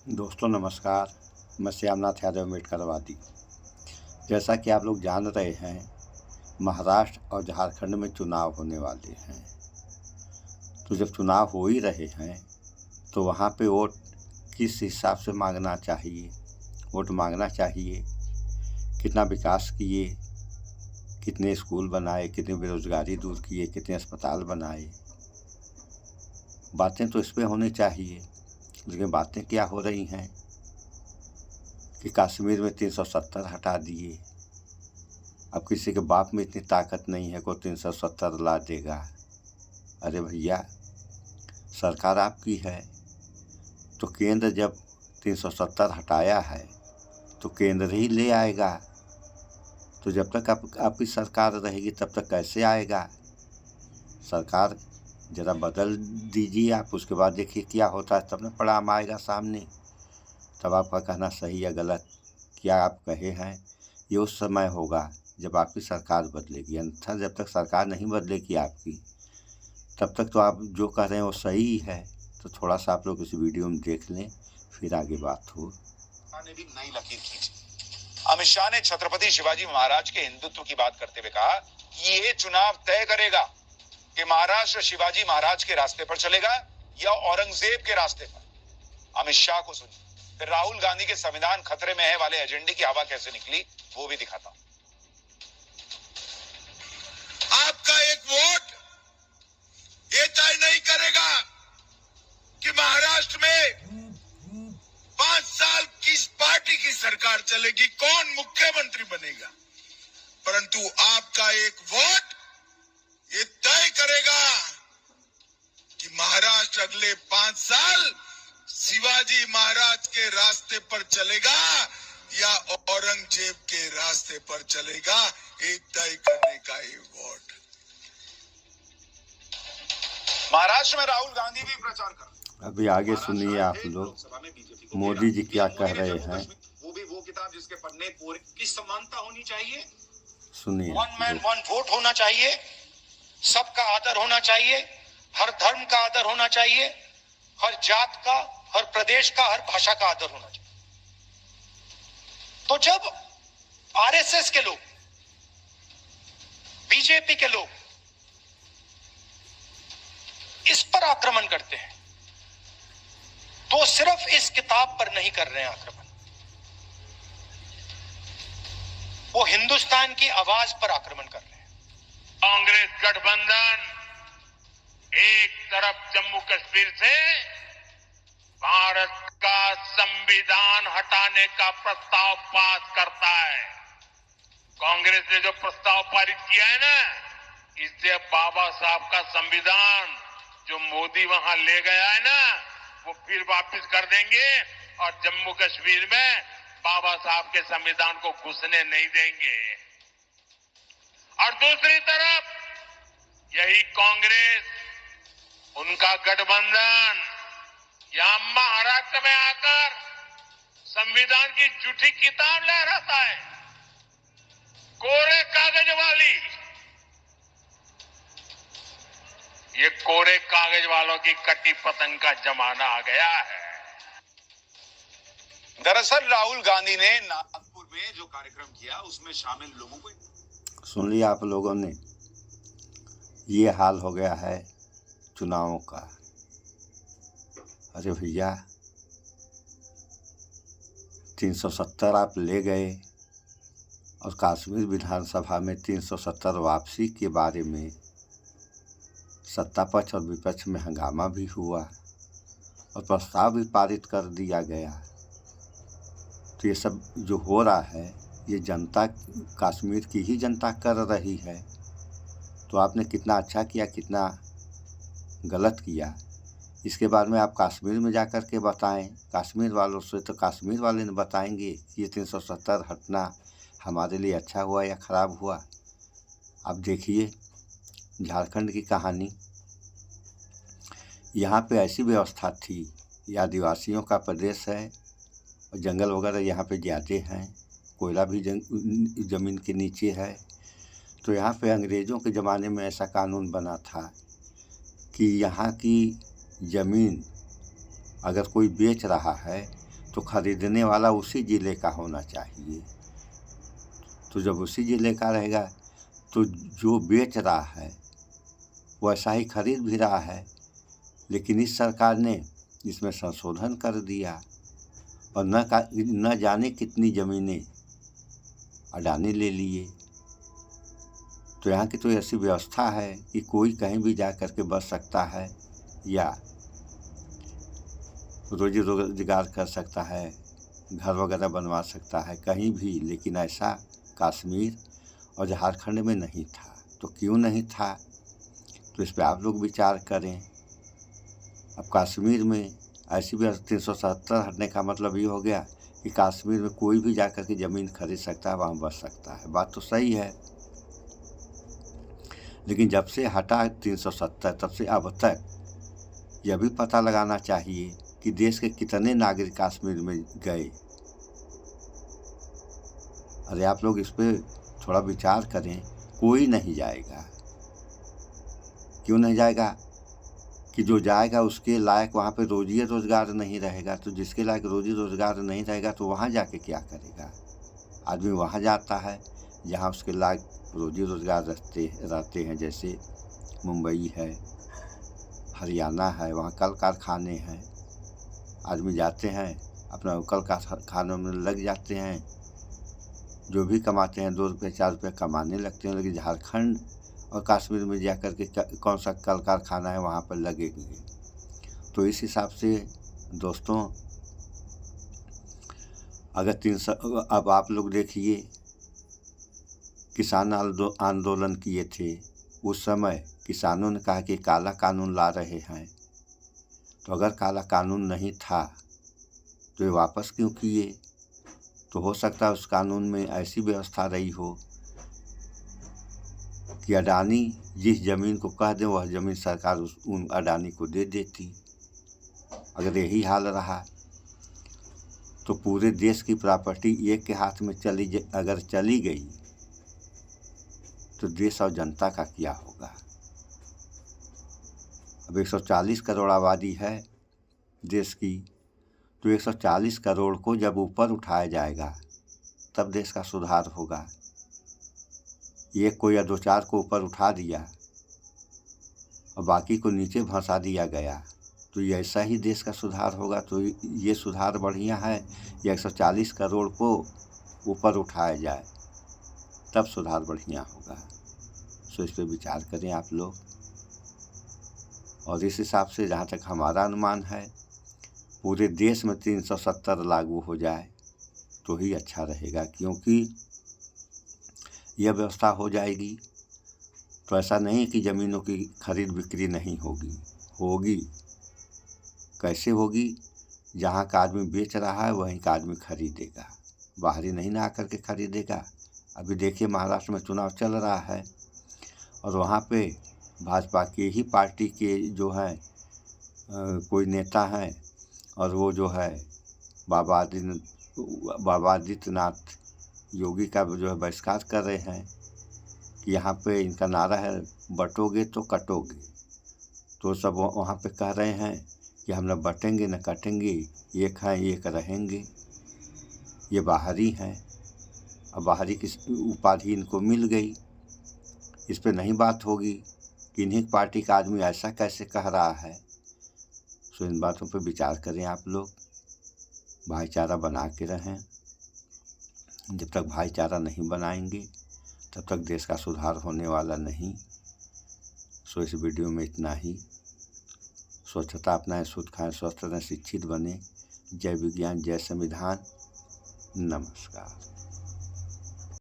दोस्तों नमस्कार। मैं श्यामनाथ यादव अम्बेडकरवादी। जैसा कि आप लोग जान रहे हैं, महाराष्ट्र और झारखंड में चुनाव होने वाले हैं। तो जब चुनाव हो ही रहे हैं तो वहाँ पे वोट किस हिसाब से मांगना चाहिए, वोट मांगना चाहिए, कितना विकास किए, कितने स्कूल बनाए, कितनी बेरोजगारी दूर किए, कितने अस्पताल बनाए, बातें तो इस पे होनी चाहिए। लेकिन बातें क्या हो रही हैं कि कश्मीर में 370 हटा दिए। अब किसी के बाप में इतनी ताकत नहीं है कोई 370 ला देगा। अरे भैया, सरकार आपकी है तो केंद्र जब 370 हटाया है तो केंद्र ही ले आएगा। तो जब तक आपकी सरकार रहेगी तब तक कैसे आएगा? सरकार जरा बदल दीजिए आप, उसके बाद देखिए क्या होता है, तब ना परिणाम आएगा सामने। तब आपका कहना सही या गलत क्या आप कहे हैं, ये उस समय होगा जब आपकी सरकार बदलेगी। अन्यथा जब तक सरकार नहीं बदलेगी आपकी, तब तक तो आप जो कह रहे हैं वो सही है। तो थोड़ा सा आप लोग इस वीडियो में देख लें, फिर आगे बात हो। ने भी नई लकीर खींची। अमित शाह ने छत्रपति शिवाजी महाराज के हिंदुत्व की बात करते हुए कहा कि ये चुनाव तय करेगा कि महाराष्ट्र शिवाजी महाराज के रास्ते पर चलेगा या औरंगजेब के रास्ते पर। अमित शाह को सुनिए, फिर राहुल गांधी के संविधान खतरे में है वाले एजेंडे की हवा कैसे निकली वो भी दिखाता हूं। आपका एक वोट ये तय नहीं करेगा कि महाराष्ट्र में 5 साल किस पार्टी की सरकार चलेगी, कौन मुख्यमंत्री बनेगा, परंतु आपका एक वोट ये तय करेगा कि महाराष्ट्र अगले 5 साल शिवाजी महाराज के रास्ते पर चलेगा या औरंगजेब के रास्ते पर चलेगा। एक तय करने का ये वोट। महाराष्ट्र में राहुल गांधी भी प्रचार कर। अभी आगे सुनिए आप लोग मोदी जी क्या कह रहे हैं। वो भी वो किताब जिसके पन्ने पूरे की समानता होनी चाहिए। सुनिए, वन मैन वन वोट होना चाहिए, सबका आदर होना चाहिए, हर धर्म का आदर होना चाहिए, हर जात का, हर प्रदेश का, हर भाषा का आदर होना चाहिए। तो जब आरएसएस के लोग, बीजेपी के लोग इस पर आक्रमण करते हैं तो सिर्फ इस किताब पर नहीं कर रहे हैं आक्रमण, वो हिंदुस्तान की आवाज पर आक्रमण कर रहे हैं। कांग्रेस गठबंधन एक तरफ जम्मू कश्मीर से भारत का संविधान हटाने का प्रस्ताव पास करता है। कांग्रेस ने जो प्रस्ताव पारित किया है ना, इससे बाबा साहब का संविधान जो मोदी वहां ले गया है ना, वो फिर वापस कर देंगे और जम्मू कश्मीर में बाबा साहब के संविधान को घुसने नहीं देंगे। और दूसरी तरफ यही कांग्रेस, उनका गठबंधन यहां महाराष्ट्र में आकर संविधान की झूठी किताब लहराता है, कोरे कागज वाली। ये कोरे कागज वालों की कटी पतंग का जमाना आ गया है। दरअसल राहुल गांधी ने नागपुर में जो कार्यक्रम किया उसमें शामिल लोगों को सुन लिया आप लोगों ने। ये हाल हो गया है चुनावों का। अरे भैया, 370 आप ले गए और कश्मीर विधानसभा में 370 वापसी के बारे में सत्ता पक्ष और विपक्ष में हंगामा भी हुआ और प्रस्ताव भी पारित कर दिया गया। तो ये सब जो हो रहा है ये जनता, कश्मीर की ही जनता कर रही है। तो आपने कितना अच्छा किया, कितना गलत किया, इसके बारे में आप कश्मीर में जाकर के बताएं। कश्मीर वालों से तो कश्मीर वाले ने बताएंगे कि ये 370 हटना हमारे लिए अच्छा हुआ या ख़राब हुआ। आप देखिए झारखंड की कहानी। यहाँ पे ऐसी व्यवस्था थी, ये आदिवासियों का प्रदेश है और जंगल वगैरह यहाँ पे ज़्यादा हैं, कोयला भी ज़मीन के नीचे है। तो यहाँ पे अंग्रेज़ों के ज़माने में ऐसा कानून बना था कि यहाँ की ज़मीन अगर कोई बेच रहा है तो खरीदने वाला उसी ज़िले का होना चाहिए। तो जब उसी ज़िले का रहेगा तो जो बेच रहा है वो ऐसा ही खरीद भी रहा है। लेकिन इस सरकार ने इसमें संशोधन कर दिया और न जाने कितनी ज़मीनें अडानी ले लिए। तो यहाँ की तो ऐसी व्यवस्था है कि कोई कहीं भी जा कर के बस सकता है या रोजी रोजगार कर सकता है, घर वगैरह बनवा सकता है कहीं भी। लेकिन ऐसा कश्मीर और झारखंड में नहीं था। तो क्यों नहीं था, तो इस पर आप लोग विचार करें। अब कश्मीर में ऐसी भी 370 हटने का मतलब ये हो गया कि कश्मीर में कोई भी जा कर के ज़मीन खरीद सकता है, वहाँ बस सकता है। बात तो सही है। लेकिन जब से हटा 370 तब से अब तक यह भी पता लगाना चाहिए कि देश के कितने नागरिक कश्मीर में गए। अरे आप लोग इस पे थोड़ा विचार करें। कोई नहीं जाएगा। क्यों नहीं जाएगा कि जो जाएगा उसके लायक वहाँ पे रोजी रोजगार नहीं रहेगा। तो जिसके लायक रोजी रोजगार नहीं रहेगा तो वहाँ जाके क्या करेगा। आदमी वहाँ जाता है जहाँ उसके लायक रोजी रोजगार रहते हैं। जैसे मुंबई है, हरियाणा है, वहाँ कल कारखाने हैं। आदमी जाते हैं अपना कल कारखानों में लग जाते हैं, जो भी कमाते हैं 2 रुपये 4 रुपये कमाने लगते हैं। लेकिन झारखंड और कश्मीर में जा कर के कौन सा कल कारखाना है वहाँ पर लगेंगे। तो इस हिसाब से दोस्तों अगर 300 अब आप लोग देखिए किसान आंदोलन किए थे, उस समय किसानों ने कहा कि काला कानून ला रहे हैं। तो अगर काला कानून नहीं था तो ये वापस क्यों किए। तो हो सकता है उस कानून में ऐसी व्यवस्था रही हो कि अडानी जिस ज़मीन को कह दें वह ज़मीन सरकार उन अडानी को दे देती। अगर यही हाल रहा तो पूरे देश की प्रॉपर्टी एक के हाथ में अगर चली गई तो देश और जनता का क्या होगा। अब 140 करोड़ आबादी है देश की, तो 140 करोड़ को जब ऊपर उठाया जाएगा तब देश का सुधार होगा। एक को या 2-4 को ऊपर उठा दिया और बाकी को नीचे भंसा दिया गया तो ये ऐसा ही देश का सुधार होगा। तो ये सुधार बढ़िया है या 140 करोड़ को ऊपर उठाया जाए तब सुधार बढ़िया होगा। सो इस पर विचार करें आप लोग। और इस हिसाब से जहाँ तक हमारा अनुमान है पूरे देश में 370 लागू हो जाए तो ही अच्छा रहेगा। क्योंकि यह व्यवस्था हो जाएगी तो ऐसा नहीं कि ज़मीनों की खरीद बिक्री नहीं होगी। कैसे होगी, जहाँ का आदमी बेच रहा है वहीं का आदमी खरीदेगा, बाहरी नहीं ना आकर के खरीदेगा। अभी देखिए महाराष्ट्र में चुनाव चल रहा है और वहाँ पे भाजपा की ही पार्टी के जो हैं कोई नेता हैं और वो जो है बाबा आदित्यनाथ योगी का जो है बहिष्कार कर रहे हैं कि यहाँ पे इनका नारा है बटोगे तो कटोगे। तो सब वहाँ पे कह रहे हैं कि हम न बटेंगे न कटेंगे, एक हैं एक रहेंगे। ये बाहरी हैं और बाहरी की उपाधि इनको मिल गई। इस पे नहीं बात होगी कि इन्हीं पार्टी का आदमी ऐसा कैसे कह रहा है। सो इन बातों पे विचार करें आप लोग। भाईचारा बना के रहें। जब तक भाईचारा नहीं बनाएंगे तब तक देश का सुधार होने वाला नहीं। सो इस वीडियो में इतना ही। स्वच्छता अपनाएं, शुद्ध खाएं, स्वस्थ रहें, शिक्षित बने। जय विज्ञान, जय संविधान। नमस्कार।